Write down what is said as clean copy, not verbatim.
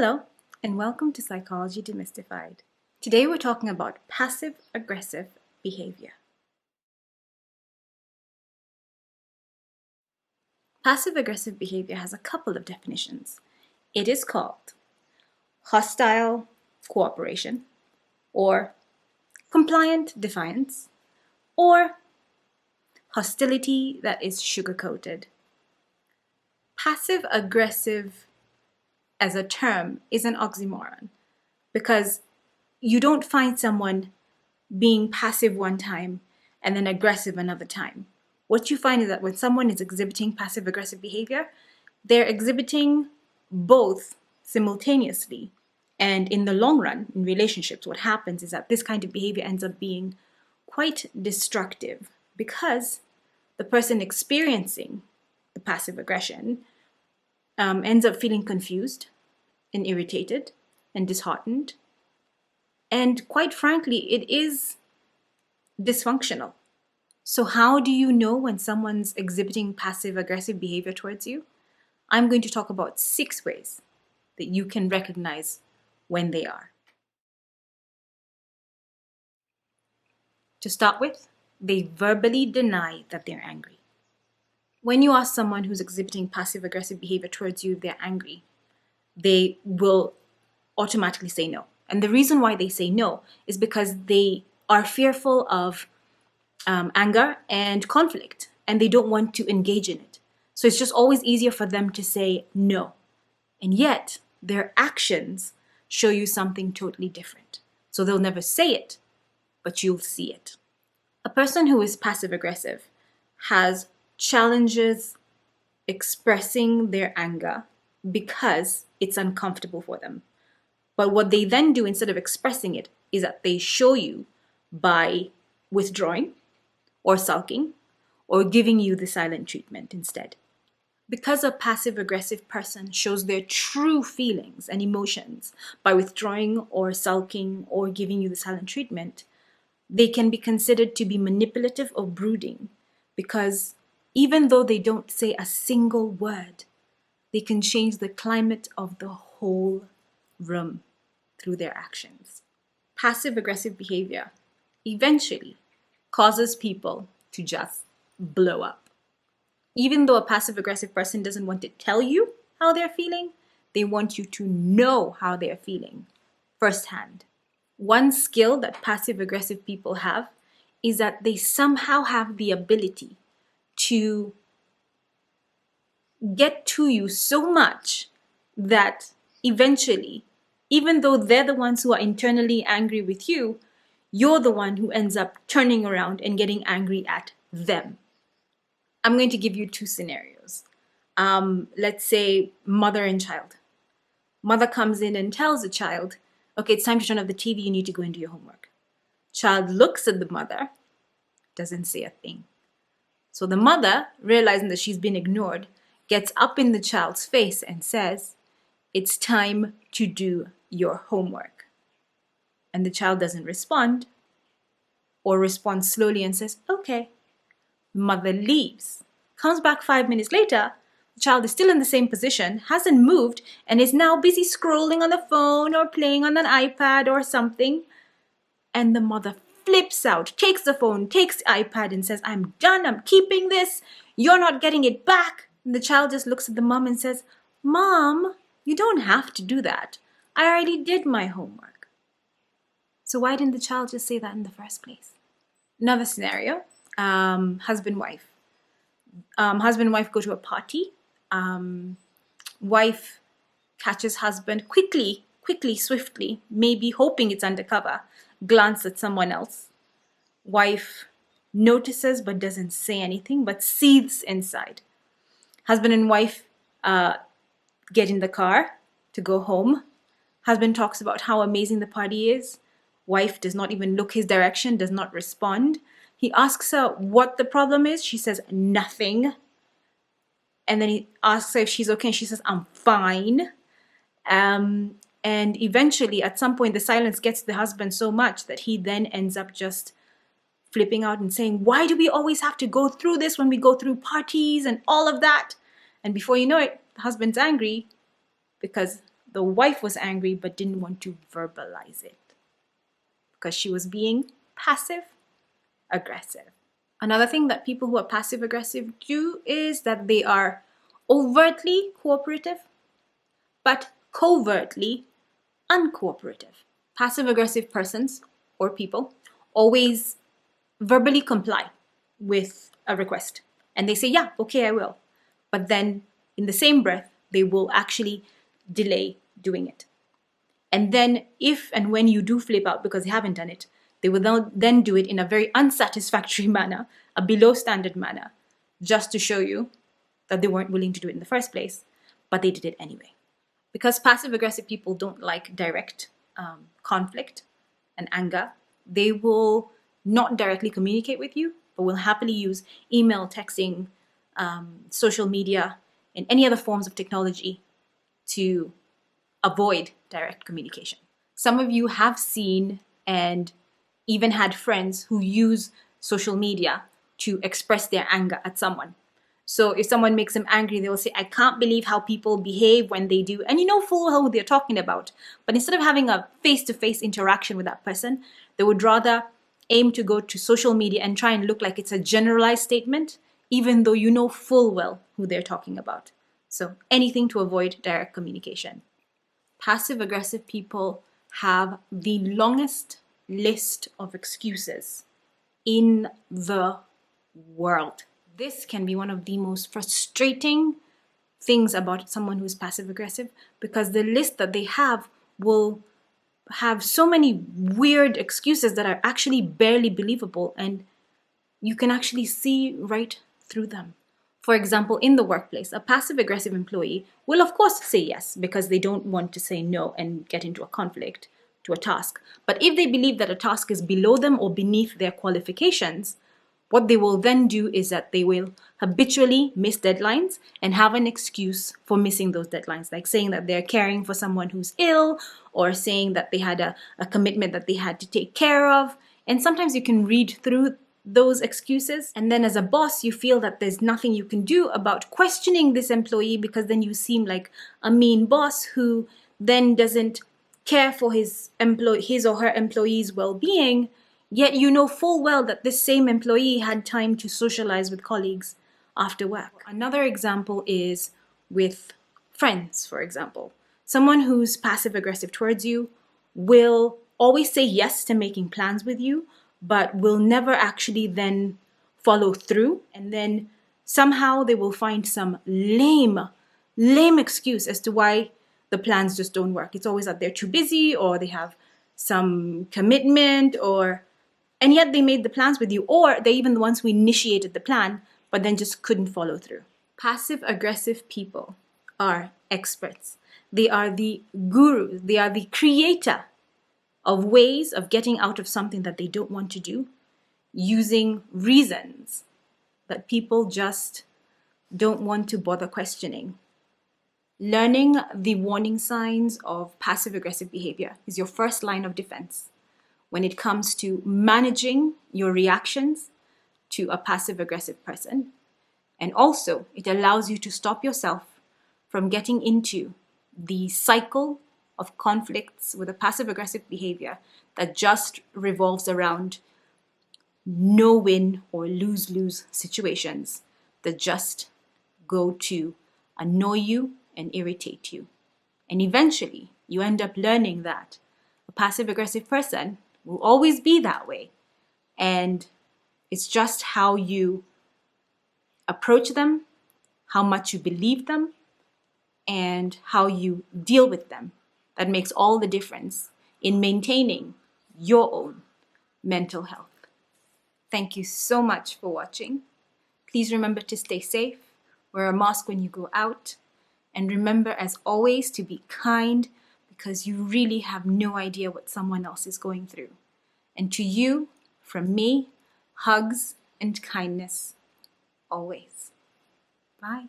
Hello, and welcome to Psychology Demystified. Today we're talking about passive-aggressive behavior. Passive-aggressive behavior has a couple of definitions. It is called hostile cooperation, or compliant defiance, or hostility that is sugar-coated. Passive-aggressive as a term is an oxymoron because you don't find someone being passive one time and then aggressive another time. What you find is that when someone is exhibiting passive-aggressive behavior, they're exhibiting both simultaneously. And in the long run, in relationships, what happens is that this kind of behavior ends up being quite destructive because the person experiencing the passive aggression ends up feeling confused and irritated and disheartened. And quite frankly, it is dysfunctional. So how do you know when someone's exhibiting passive-aggressive behavior towards you? I'm going to talk about 6 ways that you can recognize when they are. To start with, they verbally deny that they're angry. When you ask someone who's exhibiting passive-aggressive behavior towards you if they're angry, they will automatically say no. And the reason why they say no is because they are fearful of anger and conflict, and they don't want to engage in it. So it's just always easier for them to say no. And yet, their actions show you something totally different. So they'll never say it, but you'll see it. A person who is passive-aggressive has challenges expressing their anger because it's uncomfortable for them. But what they then do instead of expressing it is that they show you by withdrawing or sulking or giving you the silent treatment instead. Because a passive-aggressive person shows their true feelings and emotions by withdrawing or sulking or giving you the silent treatment, they can be considered to be manipulative or brooding because even though they don't say a single word, they can change the climate of the whole room through their actions. Passive-aggressive behavior eventually causes people to just blow up. Even though a passive-aggressive person doesn't want to tell you how they're feeling, they want you to know how they're feeling firsthand. One skill that passive-aggressive people have is that they somehow have the ability to get to you so much that eventually, even though they're the ones who are internally angry with you, you're the one who ends up turning around and getting angry at them. I'm going to give you 2 scenarios. Let's say mother and child. Mother comes in and tells the child, okay, it's time to turn off the TV, you need to go and do your homework. Child looks at the mother, doesn't say a thing. So the mother, realizing that she's been ignored, gets up in the child's face and says, it's time to do your homework. And the child doesn't respond or responds slowly and says, okay. Mother leaves. Comes back 5 minutes later, the child is still in the same position, hasn't moved, and is now busy scrolling on the phone or playing on an iPad or something. And the mother flips out, takes the phone, takes the iPad and says, I'm done, I'm keeping this, you're not getting it back. And the child just looks at the mom and says, Mom, you don't have to do that. I already did my homework. So why didn't the child just say that in the first place? Another scenario, husband-wife. Husband-wife go to a party. Wife catches husband quickly, swiftly, maybe hoping it's undercover, glance at someone else. Wife notices but doesn't say anything, but seethes inside. Husband and wife get in the car to go home. Husband talks about how amazing the party is. Wife does not even look his direction, does not respond. He asks her what the problem is. She says nothing. And then he asks her if she's okay. She says, I'm fine. And eventually, at some point, the silence gets the husband so much that he then ends up just flipping out and saying, why do we always have to go through this when we go through parties and all of that? And before you know it, the husband's angry because the wife was angry but didn't want to verbalize it because she was being passive aggressive. Another thing that people who are passive aggressive do is that they are overtly cooperative but covertly uncooperative. Passive aggressive persons or people always verbally comply with a request and they say, yeah, okay, I will. But then in the same breath, they will actually delay doing it. And then if and when you do flip out because you haven't done it, they will then do it in a very unsatisfactory manner, a below standard manner, just to show you that they weren't willing to do it in the first place, but they did it anyway. Because passive aggressive people don't like direct conflict and anger, they will not directly communicate with you, but will happily use email, texting, social media, and any other forms of technology to avoid direct communication. Some of you have seen and even had friends who use social media to express their anger at someone. So if someone makes them angry, they will say, I can't believe how people behave when they do. And you know full well who they're talking about. But instead of having a face-to-face interaction with that person, they would rather aim to go to social media and try and look like it's a generalized statement, even though you know full well who they're talking about. So anything to avoid direct communication. Passive-aggressive people have the longest list of excuses in the world. This can be one of the most frustrating things about someone who's passive-aggressive because the list that they have will have so many weird excuses that are actually barely believable and you can actually see right through them. For example, in the workplace, a passive-aggressive employee will of course say yes because they don't want to say no and get into a conflict to a task. But if they believe that a task is below them or beneath their qualifications, what they will then do is that they will habitually miss deadlines and have an excuse for missing those deadlines, like saying that they're caring for someone who's ill or saying that they had a commitment that they had to take care of. And sometimes you can read through those excuses. And then as a boss, you feel that there's nothing you can do about questioning this employee because then you seem like a mean boss who then doesn't care for his or her employee's well-being. Yet you know full well that this same employee had time to socialize with colleagues after work. Another example is with friends, for example. Someone who's passive-aggressive towards you will always say yes to making plans with you, but will never actually then follow through. And then somehow they will find some lame excuse as to why the plans just don't work. It's always that they're too busy or they have some commitment and yet they made the plans with you, or they're even the ones who initiated the plan, but then just couldn't follow through. Passive-aggressive people are experts. They are the gurus. They are the creator of ways of getting out of something that they don't want to do, using reasons that people just don't want to bother questioning. Learning the warning signs of passive-aggressive behavior is your first line of defense when it comes to managing your reactions to a passive-aggressive person. And also, it allows you to stop yourself from getting into the cycle of conflicts with a passive-aggressive behavior that just revolves around no-win or lose-lose situations that just go to annoy you and irritate you. And eventually, you end up learning that a passive-aggressive person will always be that way. And it's just how you approach them, how much you believe them, and how you deal with them that makes all the difference in maintaining your own mental health. Thank you so much for watching. Please remember to stay safe, wear a mask when you go out, and remember, as always, to be kind because you really have no idea what someone else is going through. And to you, from me, hugs and kindness always. Bye.